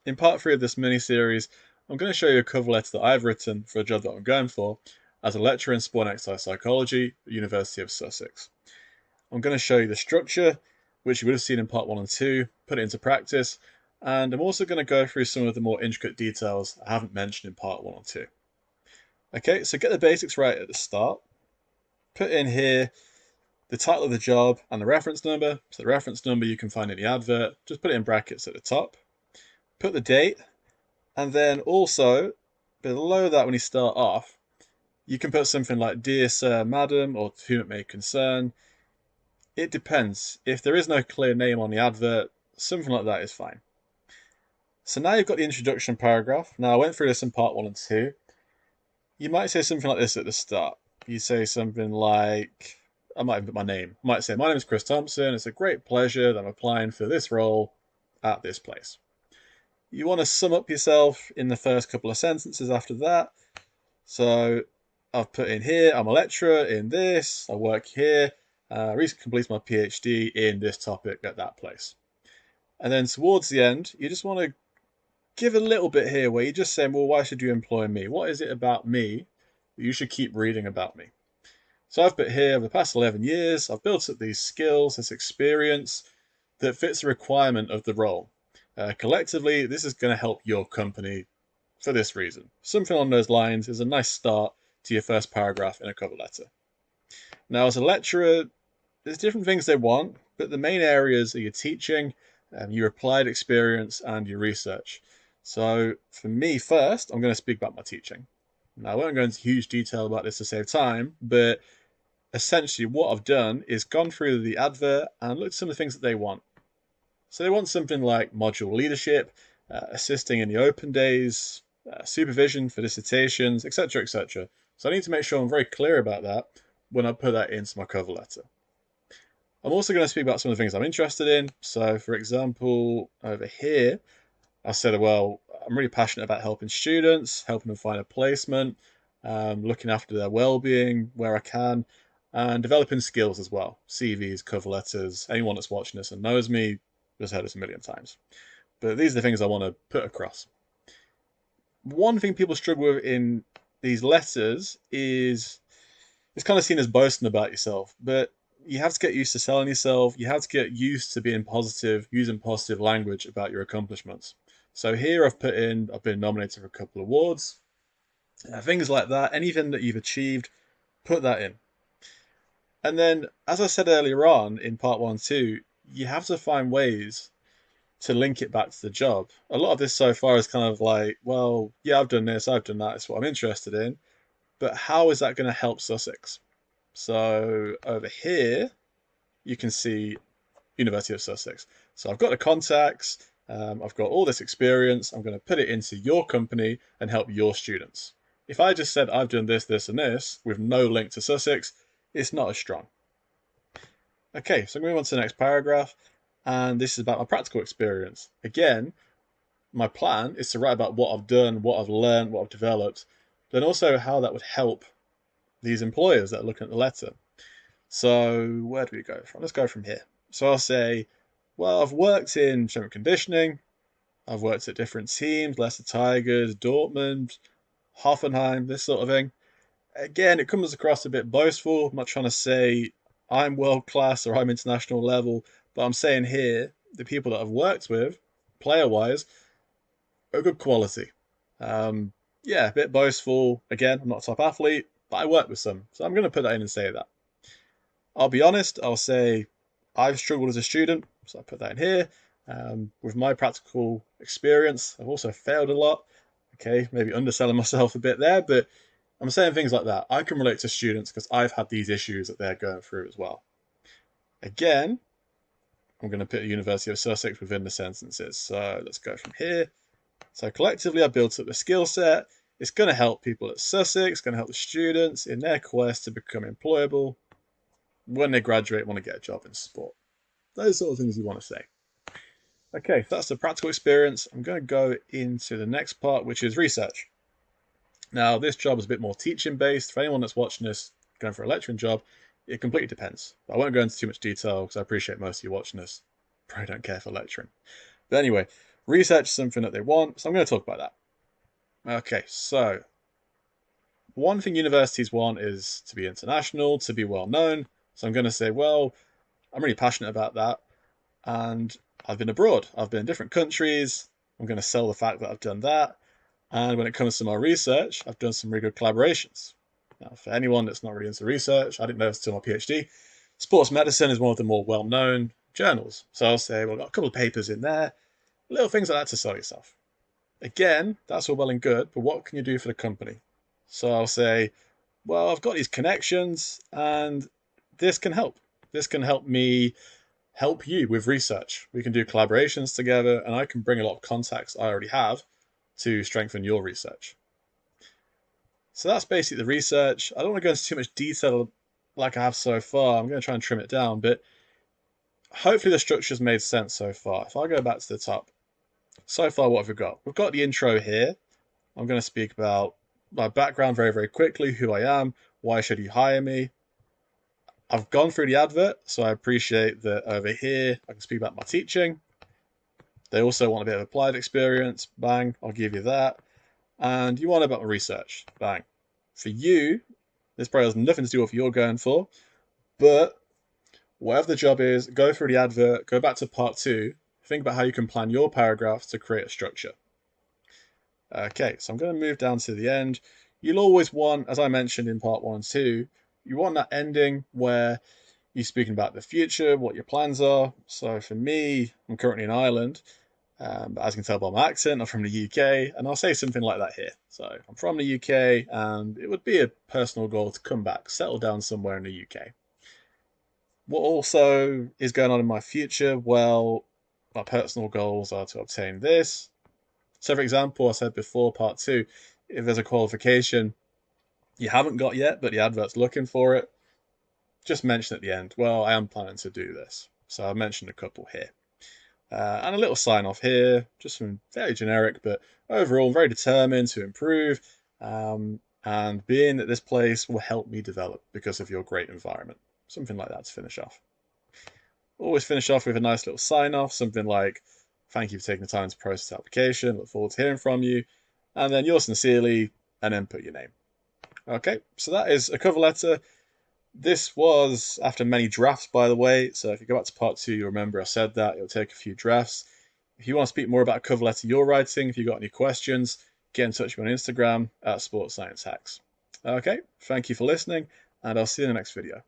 In part 3 of this mini-series, I'm going to show you a cover letter that I've written for a job that I'm going for as a lecturer in sport and exercise psychology at the University of Sussex. I'm going to show you the structure, which you would have seen in part 1 and 2, put it into practice, and I'm also going to go through some of the more intricate details I haven't mentioned in part 1 and 2. Okay, so get the basics right at the start. Put in here the title of the job and the reference number. So the reference number you can find in the advert, just put it in brackets at the top. Put the date, and then also below that when you start off, you can put something like Dear Sir, Madam, or to whom it may concern. It depends. If there is no clear name on the advert, something like that is fine. So now you've got the introduction paragraph. Now I went through this in part 1 and 2. You might say something like this at the start. You say something like, I might even put my name. I might say, my name is Chris Thompson. It's a great pleasure that I'm applying for this role at this place. You want to sum up yourself in the first couple of sentences after that. So I've put in here, I'm a lecturer in this, I work here, I recently completed my PhD in this topic at that place. And then towards the end, you just want to give a little bit here where you're just saying, well, why should you employ me? What is it about me that you should keep reading about me? So I've put here, over the past 11 years, I've built up these skills, this experience that fits the requirement of the role. Collectively, this is going to help your company for this reason. Something on those lines is a nice start to your first paragraph in a cover letter. Now, as a lecturer, there's different things they want, but the main areas are your teaching, your applied experience, and your research. So for me first, I'm going to speak about my teaching. Now, I won't go into huge detail about this to save time, but essentially what I've done is gone through the advert and looked at some of the things that they want. So they want something like module leadership, assisting in the open days, supervision for dissertations, etc., etc. So I need to make sure I'm very clear about that when I put that into my cover letter. I'm also going to speak about some of the things I'm interested in. So, for example, over here, I said, well, I'm really passionate about helping students, helping them find a placement, looking after their well-being where I can, and developing skills as well. CVs, cover letters, anyone that's watching this and knows me has heard this a million times. But these are the things I want to put across. One thing people struggle with in these letters is it's kind of seen as boasting about yourself, but you have to get used to selling yourself. You have to get used to being positive, using positive language about your accomplishments. So here I've been nominated for a couple of awards, things like that. Anything that you've achieved, put that in. And then, as I said earlier on in part 1 and 2, you have to find ways to link it back to the job. A lot of this so far is kind of like, well, yeah, I've done this, I've done that, it's what I'm interested in, but how is that going to help Sussex? So over here, you can see University of Sussex. So I've got the contacts, I've got all this experience, I'm going to put it into your company and help your students. If I just said I've done this, this, and this with no link to Sussex, it's not as strong. Okay, so I'm going to move on to the next paragraph, and this is about my practical experience. Again, my plan is to write about what I've done, what I've learned, what I've developed, then also how that would help these employers that are looking at the letter. So where do we go from? Let's go from here. So I'll say, well, I've worked in strength conditioning. I've worked at different teams, Leicester Tigers, Dortmund, Hoffenheim, this sort of thing. Again, it comes across a bit boastful. I'm not trying to say I'm world class or I'm international level, but I'm saying here the people that I've worked with, player wise, are good quality. Yeah, a bit boastful. Again, I'm not a top athlete, but I work with some. So I'm going to put that in and say that. I'll be honest, I'll say I've struggled as a student, so I put that in here. With my practical experience, I've also failed a lot. Okay, maybe underselling myself a bit there, but I'm saying things like that. I can relate to students because I've had these issues that they're going through as well. Again, I'm going to put the University of Sussex within the sentences. So let's go from here. So collectively, I built up the skill set. It's going to help people at Sussex, going to help the students in their quest to become employable. When they graduate, want to get a job in sport. Those sort of things you want to say. Okay, so that's the practical experience. I'm going to go into the next part, which is research. Now, this job is a bit more teaching based. For anyone that's watching this, going for a lecturing job, it completely depends. I won't go into too much detail because I appreciate most of you watching this probably don't care for lecturing. But anyway, Research is something that they want, so I'm going to talk about that. Okay, so one thing universities want is to be international, to be well known. So I'm going to say, well, I'm really passionate about that. And I've been abroad. I've been in different countries. I'm going to sell the fact that I've done that. And when it comes to my research, I've done some really good collaborations. Now, for anyone that's not really into research, I didn't know this until my PhD. Sports medicine is one of the more well-known journals. So I'll say, well, I've got a couple of papers in there, little things like that to sell yourself. Again, that's all well and good, but what can you do for the company? So I'll say, well, I've got these connections and this can help. This can help me help you with research. We can do collaborations together and I can bring a lot of contacts I already have to strengthen your research. So that's basically the research. I don't want to go into too much detail like I have so far. I'm going to try and trim it down, but hopefully the structure's made sense so far. If I go back to the top, so far what have we got? We've got the intro here. I'm going to speak about my background very, very quickly, who I am, why should you hire me. I've gone through the advert, so I appreciate that over here I can speak about my teaching. They also want a bit of applied experience, bang, I'll give you that. And you want about my research, bang. For you, this probably has nothing to do with what you're going for, but whatever the job is, go through the advert, go back to part 2, think about how you can plan your paragraphs to create a structure. Okay, so I'm going to move down to the end. You'll always want, as I mentioned in part 1 and 2, you want that ending where you're speaking about the future, what your plans are. So for me, I'm currently in Ireland, but as you can tell by my accent, I'm from the UK, and I'll say something like that here. So I'm from the UK, and it would be a personal goal to come back, settle down somewhere in the UK. What also is going on in my future? Well, my personal goals are to obtain this. So for example, I said before, part 2, if there's a qualification you haven't got yet, but the advert's looking for it, just mention at the end, well, I am planning to do this. So I mentioned a couple here. And a little sign off here, just some very generic, but overall very determined to improve, and being at this place will help me develop because of your great environment. Something like that to finish off. Always finish off with a nice little sign off, something like, thank you for taking the time to process the application, look forward to hearing from you, and then yours sincerely, and then put your name. Okay, so that is a cover letter. This was after many drafts, by the way, so if you go back to part 2, you'll remember I said that. It'll take a few drafts. If you want to speak more about a cover letter you're writing, if you've got any questions, get in touch with me on Instagram at Sports Science Hacks. Okay, thank you for listening, and I'll see you in the next video.